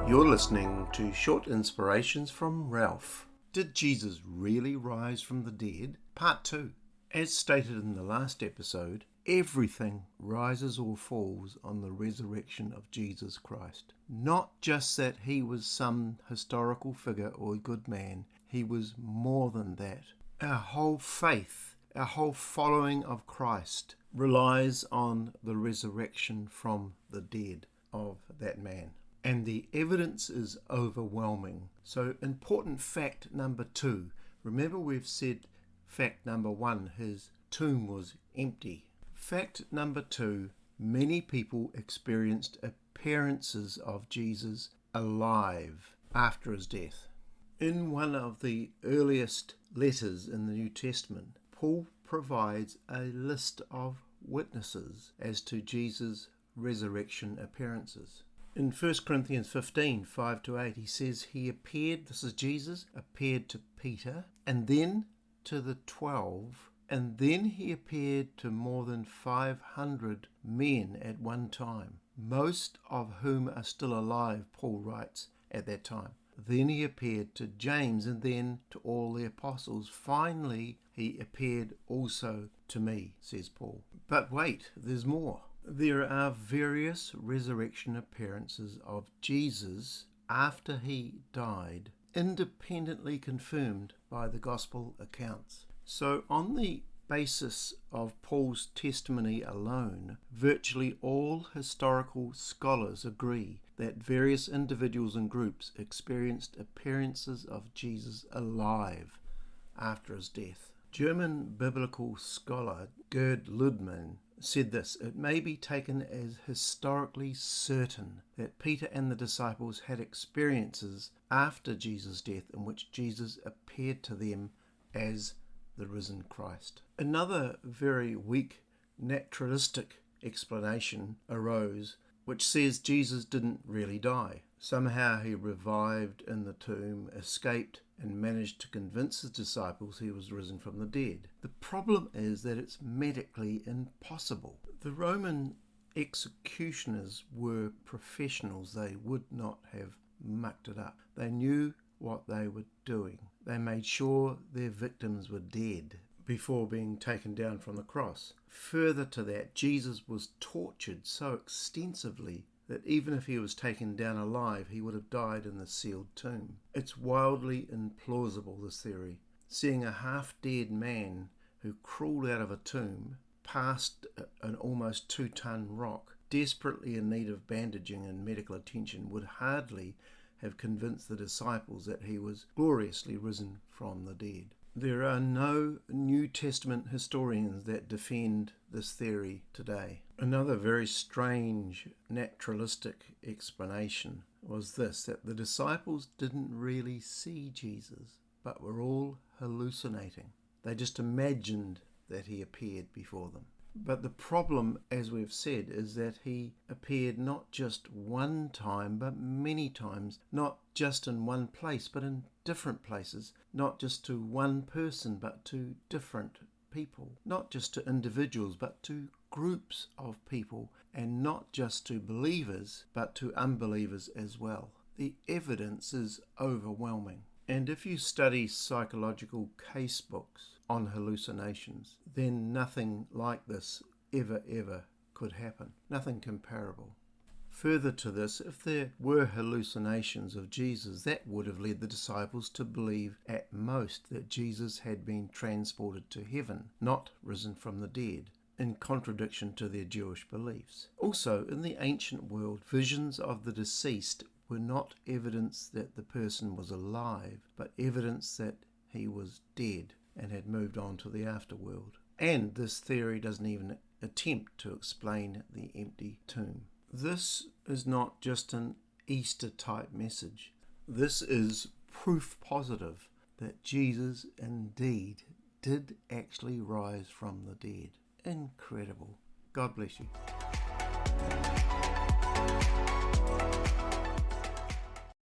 You're listening to Short Inspirations from Ralph. Did Jesus really rise from the dead? Part 2. As stated in the last episode, everything rises or falls on the resurrection of Jesus Christ. Not just that he was some historical figure or good man, he was more than that. Our whole faith, our whole following of Christ relies on the resurrection from the dead of that man. And the evidence is overwhelming. So important fact number 2. Remember we've said fact number 1, his tomb was empty. Fact number 2, many people experienced appearances of Jesus alive after his death. In one of the earliest letters in the New Testament, Paul provides a list of witnesses as to Jesus' resurrection appearances. In 1 Corinthians 15, 5-8, he says he appeared, this is Jesus, appeared to Peter, and then to the 12, and then he appeared to more than 500 men at one time, most of whom are still alive, Paul writes at that time. Then he appeared to James, and then to all the apostles. Finally, he appeared also to me, says Paul. But wait, there's more. There are various resurrection appearances of Jesus after he died, independently confirmed by the gospel accounts. So on the basis of Paul's testimony alone, virtually all historical scholars agree that various individuals and groups experienced appearances of Jesus alive after his death. German biblical scholar Gerd Ludman said this: it may be taken as historically certain that Peter and the disciples had experiences after Jesus' death in which Jesus appeared to them as the risen Christ. Another very weak naturalistic explanation arose which says Jesus didn't really die. Somehow he revived in the tomb, escaped, and managed to convince his disciples he was risen from the dead. The problem is that it's medically impossible. The Roman executioners were professionals. They would not have mucked it up. They knew what they were doing. They made sure their victims were dead before being taken down from the cross. Further to that, Jesus was tortured so extensively that even if he was taken down alive, he would have died in the sealed tomb. It's wildly implausible, this theory. Seeing a half-dead man who crawled out of a tomb past an almost 2-ton rock, desperately in need of bandaging and medical attention, would hardly have convinced the disciples that he was gloriously risen from the dead. There are no New Testament historians that defend this theory today. Another very strange naturalistic explanation was this: that the disciples didn't really see Jesus, but were all hallucinating. They just imagined that he appeared before them. But the problem, as we've said, is that he appeared not just one time, but many times, not just in one place, but in different places, not just to one person, but to different people, not just to individuals, but to groups of people, and not just to believers, but to unbelievers as well. The evidence is overwhelming. And if you study psychological case books on hallucinations, then nothing like this ever could happen. Nothing comparable. Further to this, if there were hallucinations of Jesus, that would have led the disciples to believe at most that Jesus had been transported to heaven, not risen from the dead, in contradiction to their Jewish beliefs. Also, in the ancient world, visions of the deceased were not evidence that the person was alive, but evidence that he was dead and had moved on to the afterworld. And this theory doesn't even attempt to explain the empty tomb. This is not just an Easter-type message. This is proof positive that Jesus indeed did actually rise from the dead. Incredible. God bless you.